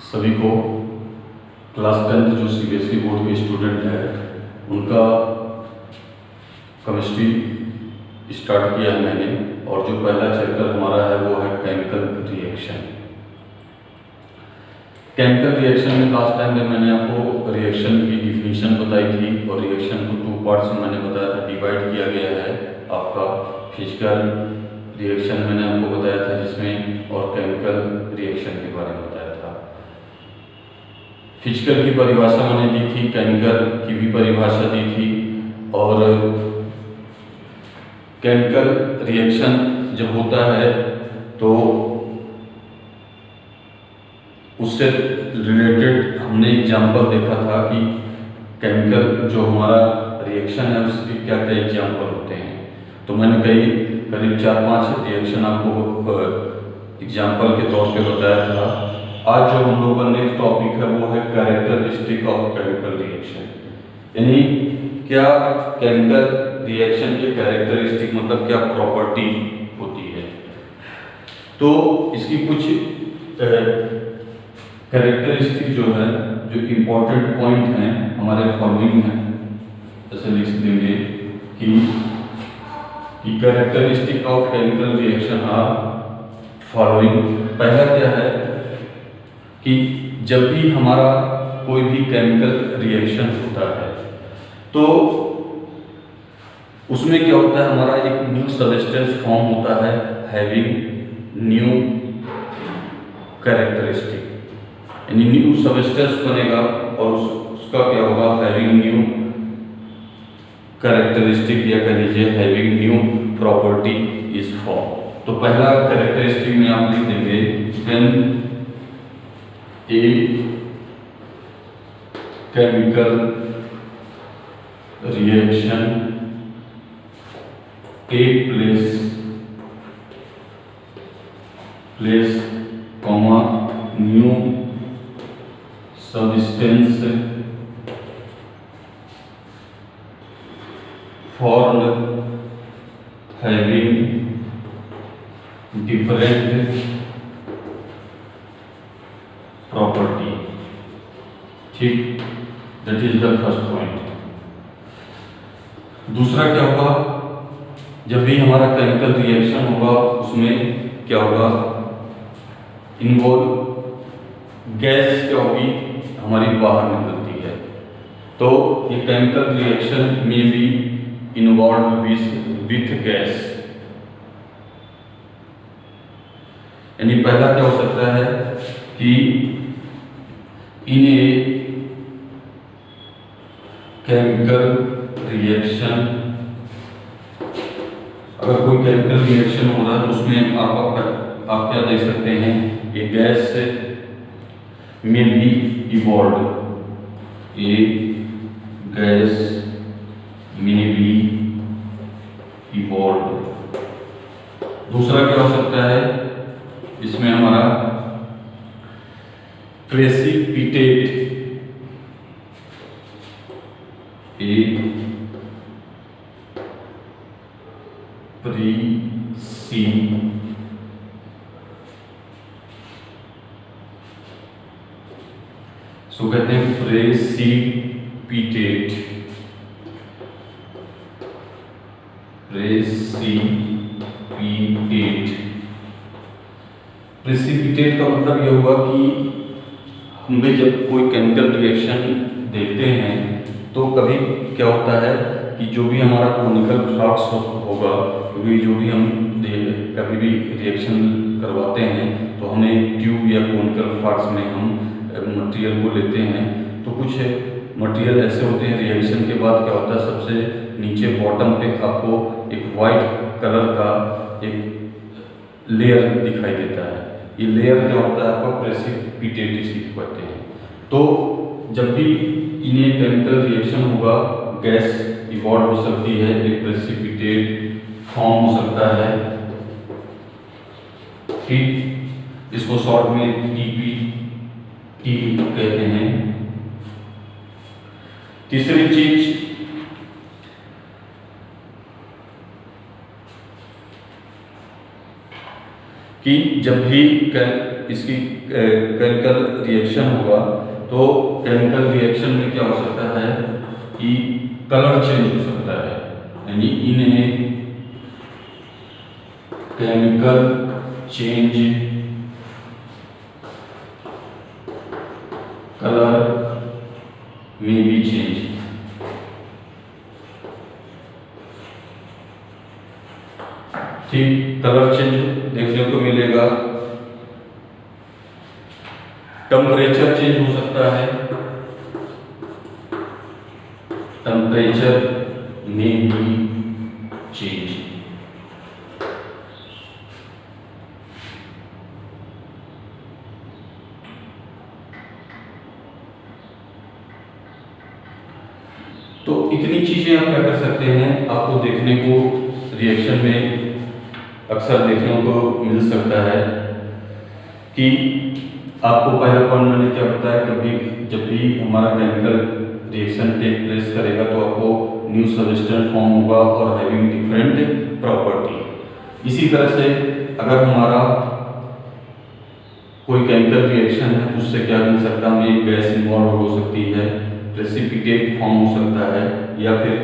सभी को class 10th जो सीबीएसई बोर्ड के स्टूडेंट हैं उनका केमिस्ट्री स्टार्ट किया है मैंने। और जो पहला चैप्टर हमारा है वो है केमिकल रिएक्शन। केमिकल रिएक्शन में लास्ट टाइम में मैंने आपको रिएक्शन की डिफिनीशन बताई थी और रिएक्शन को 2 पार्ट्स में मैंने बताया था डिवाइड किया गया है। आपका फिजिकल रिएक्शन मैंने आपको बताया था जिसमें, और केमिकल रिएक्शन के बारे में बताया था। फिजिकल की परिभाषा मैंने दी थी, केमिकल की भी परिभाषा दी थी। और केमिकल रिएक्शन जब होता है तो उससे रिलेटेड हमने एग्जाम्पल देखा था कि केमिकल जो हमारा रिएक्शन है उसके क्या क्या एग्जाम्पल होते हैं। तो मैंने करीब 4-5 रिएक्शन आपको एग्जाम्पल के तौर पे बताया था। आज जो हम लोग का नेक्स्ट टॉपिक है वो है कैरेक्टरिस्टिक ऑफ केमिकल रिएक्शन। यानी क्या केमिकल रिएक्शन के कैरेक्टरिस्टिक मतलब क्या प्रॉपर्टी होती है। तो इसकी कुछ कैरेक्टरिस्टिक जो है, जो इम्पोर्टेंट पॉइंट हैं हमारे फॉलोइंग हैं। जैसे लिख देंगे कि characteristic of chemical reaction are following. पहला क्या है कि जब भी हमारा कोई भी केमिकल रिएक्शन होता है तो उसमें क्या होता है, हमारा एक न्यू सब्सटेंस फॉर्म होता है हैविंग न्यू कैरेक्टरिस्टिक। यानी न्यू सब्सटेंस बनेगा और उसका क्या होगा, हैविंग न्यू कैरेक्टरिस्टिक या कह लीजिए having new property is form. तो पहला कैरेक्टरिस्टिक में आप लिख देंगे when a chemical reaction take place comma new substance formed having different property। ठीक, that is the first point। दूसरा क्या होगा, जब भी हमारा केमिकल रिएक्शन होगा उसमें क्या होगा, इन्वॉल्व गैस क्या होगी, हमारी बाहर निकलती है। तो ये केमिकल रिएक्शन में भी इन्वॉल्व विथ गैस। यानी पहला क्या हो सकता है कि इन ए केमिकल रिएक्शन, अगर कोई केमिकल रिएक्शन हो रहा है तो उसमें आप क्या देख सकते हैं, ये गैस में भी इवॉल्व, ये गैस में भी इवॉल्व। दूसरा क्या हो सकता है, इसमें हमारा प्रेसिपिटेट, सो कहते हैं प्रेसिपिटेट। प्रेसिपिटेट का मतलब यह हुआ कि हमें जब कोई केमिकल रिएक्शन देखते हैं तो कभी क्या होता है कि जो भी हमारा कोनिकल फ्लक्स होगा, क्योंकि जो भी हम कभी भी रिएक्शन करवाते हैं तो हमें ट्यूब या कोनिकल फ्लक्स में हम मटेरियल को लेते हैं। तो कुछ मटेरियल ऐसे होते हैं रिएक्शन के बाद क्या होता है, सबसे नीचे बॉटम पे आपको एक वाइट कलर का एक लेयर दिखाई देता है। ये लेयर क्या होता है, आपका प्रेसिपिटेट इसी को कहते हैं। तो जब भी इन्हें केमिकल रिएक्शन होगा, गैस इवॉल्व हो सकती है, एक प्रेसिपिटेट फॉर्म हो सकता है। ठीक, इसको शॉर्ट में टीपीटी कहते हैं। तीसरी चीज, कि जब भी इसकी केमिकल रिएक्शन होगा तो केमिकल रिएक्शन में क्या हो सकता है कि कलर चेंज हो सकता है, यानी इन केमिकल चेंज कलर में भी चेंज। ठीक, कलर चेंज देखने को मिलेगा। टेम्परेचर चेंज हो सकता है, टेम्परेचर में भी चेंज। तो इतनी चीजें आप क्या कर सकते हैं, आपको देखने को रिएक्शन में अक्सर देखने को मिल सकता है कि आपको पहला पॉइंट मैंने क्या बताया, कभी जब भी हमारा केमिकल रिएक्शन टेक प्लेस करेगा तो आपको न्यू सब्सटेंस फॉर्म होगा और हैविंग डिफरेंट प्रॉपर्टी। इसी तरह से अगर हमारा कोई केमिकल रिएक्शन है तो उससे क्या मिल सकता है, हमें गैस इन्वॉल्व हो सकती है, प्रेसिपिटेट फॉर्म हो सकता है, या फिर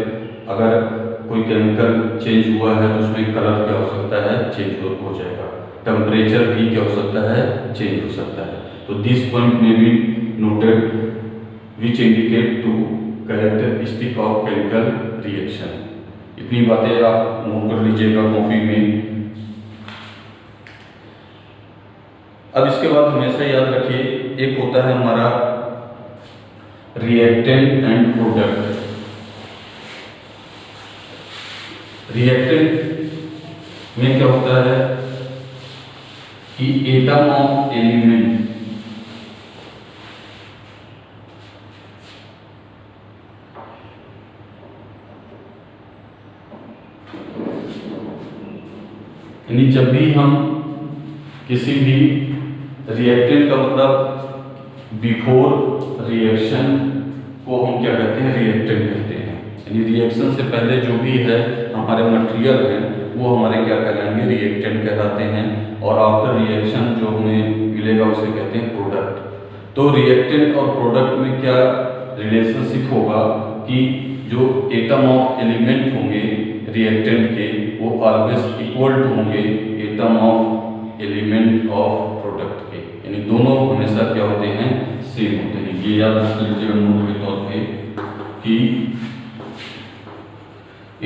अगर कोई केमिकल चेंज हुआ है तो उसमें कलर क्या हो सकता है, चेंज हो जाएगा। टेम्परेचर भी क्या हो सकता है, चेंज हो सकता है। तो दिस पॉइंट में be noted which indicate to characteristic of chemical reaction. इतनी बातें आप नोट कर लीजिएगा कॉपी में। अब इसके बाद हमेशा याद रखिए, एक होता है हमारा रिएक्टेंट एंड प्रोडक्ट। रिएक्टेंट में क्या होता है कि एटम ऑफ एलिमेंट यानी जब भी हम किसी भी रिएक्टेंट का मतलब बिफोर रिएक्शन को हम क्या कहते हैं, रिएक्टेंट कहते हैं। यानी रिएक्शन से पहले जो भी है हमारे मटेरियल है वो हमारे क्या कहलाएंगे, रिएक्टेंट कहलाते हैं। और आफ्टर रिएक्शन जो हमें मिलेगा उसे कहते हैं प्रोडक्ट। तो रिएक्टेंट और प्रोडक्ट में क्या रिलेशनशिप होगा कि जो एटम ऑफ एलिमेंट होंगे रिएक्टेंट के वो ऑलवेज इक्वल टू होंगे atom of element of product के, यानी दोनों हमेशा क्या होते हैं, सेम होते हैं। ये याद रख लीजिएगा नोट के तौर पे कि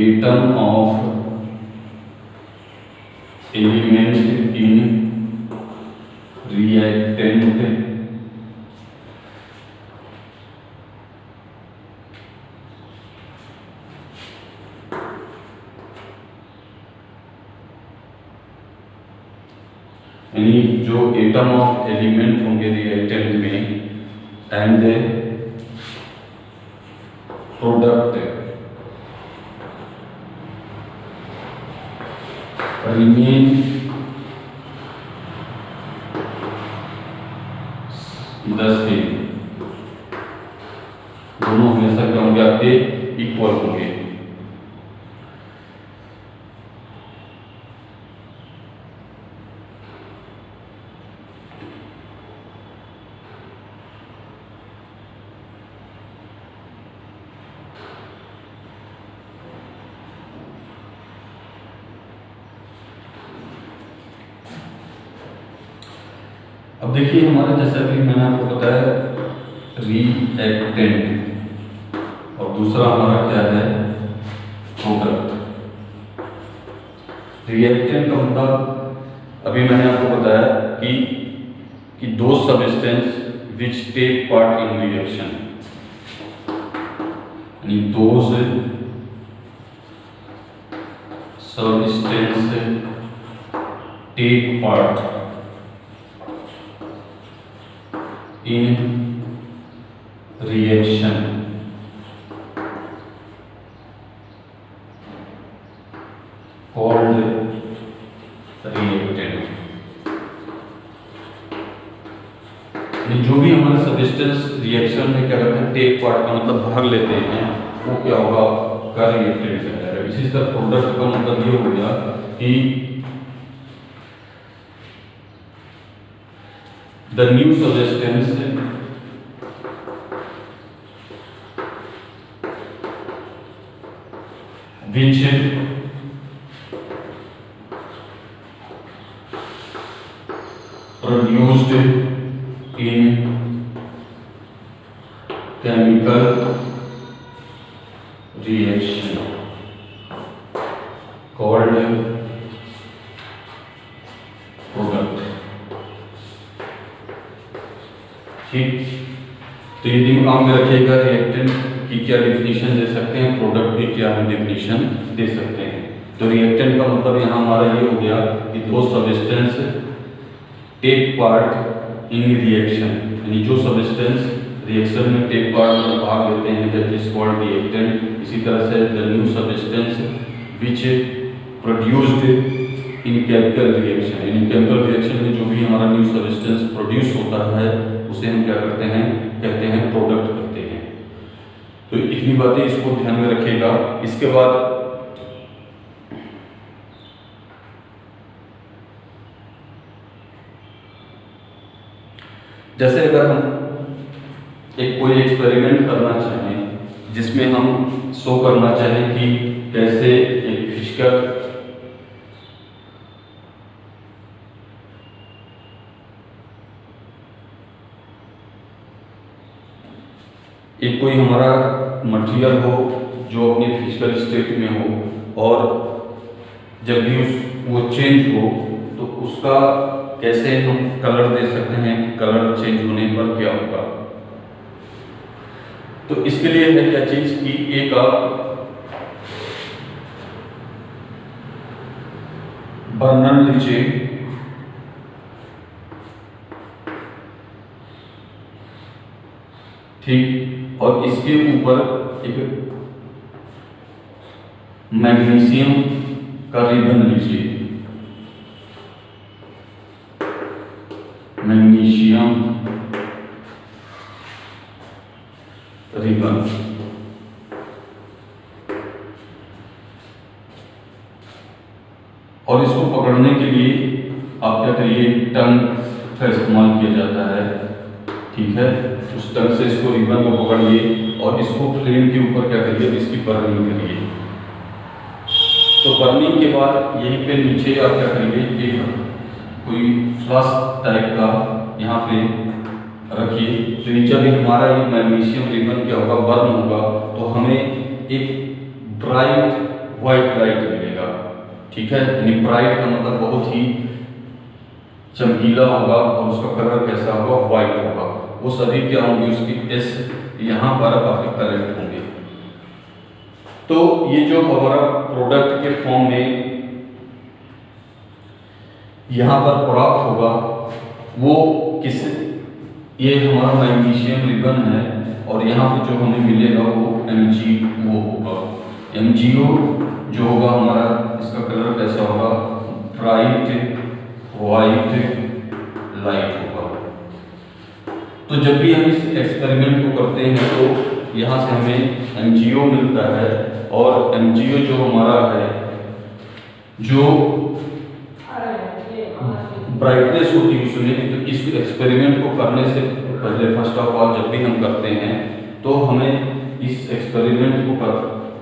atom of element in reactant यानी जो एटम ऑफ एलिमेंट होंगे रिएक्टेंट में and product remain the same, दोनों हमेशा क्या होंगे, आपके इक्वल होंगे। अब देखिए हमारा जैसा कि मैंने आपको बताया रिएक्टेंट और दूसरा हमारा क्या है, प्रोडक्ट। रिएक्टेंट का मतलब अभी मैंने आपको बताया कि दो substance which take part in reaction, यानी those substance take part in reaction called reactant। जो भी हमारे सब्सटेंस रिएक्शन में क्या करते हैं, टेक पार्ट का मतलब भाग लेते हैं, वो क्या होगा, का रिएक्टेंट कहलाएगा। इसी तरह प्रोडक्ट का मतलब ये हो गया कि the new substance which produced in chemical reaction called product। ठीक, तो ये दिमाग में रखिएगा रिएक्टेंट की क्या डेफिनेशन दे सकते हैं, प्रोडक्ट की क्या हम डेफिनेशन दे सकते हैं। तो रिएक्टेंट का मतलब यहाँ हमारा ये हो गया कि दो substance take part in reaction, यानी जो सब्सटेंस रिएक्शन में टेक पार्ट में भाग लेते हैं दैट इज कॉल्ड रिएक्टेंट। इसी तरह से the new substance which produced in chemical reaction, यानी केमिकल रिएक्शन में जो भी हमारा न्यू सब्सटेंस प्रोड्यूस होता है उसे हम क्या करते हैं, कहते हैं प्रोडक्ट कहते हैं। तो इतनी बातें इसको ध्यान में रखिएगा। इसके बाद जैसे अगर हम एक कोई एक्सपेरिमेंट करना चाहें जिसमें हम शो करना चाहें कि कैसे एक फिजिकल एक कोई हमारा मटेरियल हो जो अपने फिजिकल स्टेट में हो और जब भी वो चेंज हो तो उसका कैसे हम कलर दे सकते हैं कि कलर चेंज होने पर क्या होगा। तो इसके लिए है क्या चीज कि एक बर्नर लीजिए, ठीक, और इसके ऊपर एक मैग्नीशियम का रिबन लीजिए, मैग्नीशियम रिबन, और इसको पकड़ने के लिए आप क्या करिए, टंग का इस्तेमाल किया जाता है, ठीक है। उस टंग से इसको रिबन को पकड़िए और इसको फ्लेम के ऊपर क्या करिए, इसकी बर्निंग करिए। तो बर्निंग के बाद यहीं पे नीचे आप क्या करिए, एक कोई फ्लास्क टाइप का यहाँ पे रखिए। तो नीचे भी हमारा ये मैग्नीशियम रिबन क्या होगा, बर्न होगा, तो हमें एक ब्राइट व्हाइट लाइट मिलेगा, ठीक है। यानी ब्राइट का मतलब बहुत ही चमकीला होगा और उसका कलर कैसा होगा, व्हाइट होगा। वो सभी क्या होंगे, उसकी एस यहाँ पर आपके कलेक्ट होंगे। तो ये जो हमारा प्रोडक्ट के फॉर्म में यहाँ पर प्राप्त होगा वो किस, ये हमारा मैग्नीशियम रिबन है और यहाँ पे जो हमें मिलेगा वो MgO होगा। MgO जो होगा हमारा, इसका कलर कैसा होगा, ब्राइट व्हाइट लाइट होगा। तो जब भी हम इस एक्सपेरिमेंट को करते हैं तो यहाँ से हमें MgO मिलता है और MgO जो हमारा है, जो ब्राइटनेस होती है उसमें, तो इस एक्सपेरिमेंट को करने से पहले फर्स्ट ऑफ ऑल जब भी हम करते हैं तो हमें इस एक्सपेरिमेंट को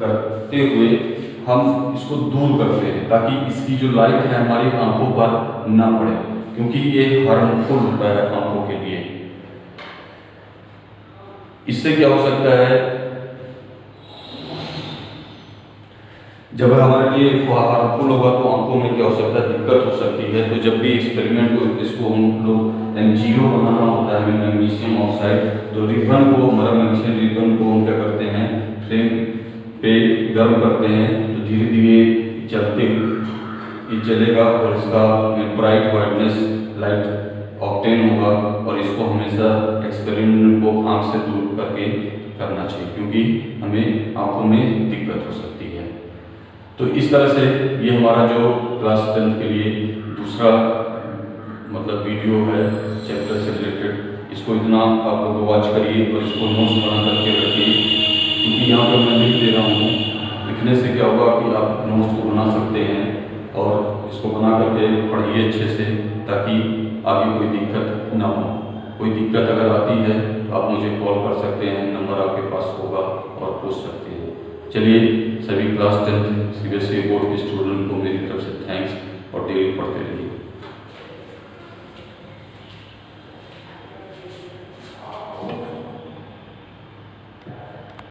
करते हुए हम इसको दूर करते हैं ताकि इसकी जो लाइट है हमारी आंखों पर ना पड़े, क्योंकि ये हार्मफुल होता है आंखों के लिए। इससे क्या हो सकता है, जब हमारे लिए हार्मफुल होगा तो आंखों में क्या हो सकता है, दिक्कत हो सकती है। तो जब भी एक्सपेरिमेंट को इसको हम लोग MgO बनाना होता है, मैग्नीशियम ऑक्साइड, तो रिबन को, हमारा मैग्नीशियम रिबन को हम क्या करते हैं, फ्लेम पे गर्म करते हैं, तो धीरे धीरे जलते ये जलेगा और इसका ब्राइट वाइटनेस लाइट ऑब्टेन होगा। और इसको हमेशा एक्सपेरिमेंट को आँख से दूर करके करना चाहिए, क्योंकि हमें आंखों में दिक्कत हो सकती है। तो इस तरह से ये हमारा जो क्लास 10 के लिए दूसरा मतलब वीडियो है चैप्टर से रिलेटेड, इसको इतना आप लोग वॉच करिए और इसको नोट्स बना करके रखिए, क्योंकि यहाँ पर मैं लिख दे रहा हूँ। लिखने से क्या होगा कि आप नोट्स को बना सकते हैं और इसको बना करके पढ़िए अच्छे से, ताकि आगे कोई दिक्कत ना हो। कोई दिक्कत अगर आती है तो आप मुझे कॉल कर सकते हैं, नंबर आपके पास होगा और पूछ सकते हैं। चलिए, सभी क्लास 10th CBSE बोर्ड के स्टूडेंट को मेरी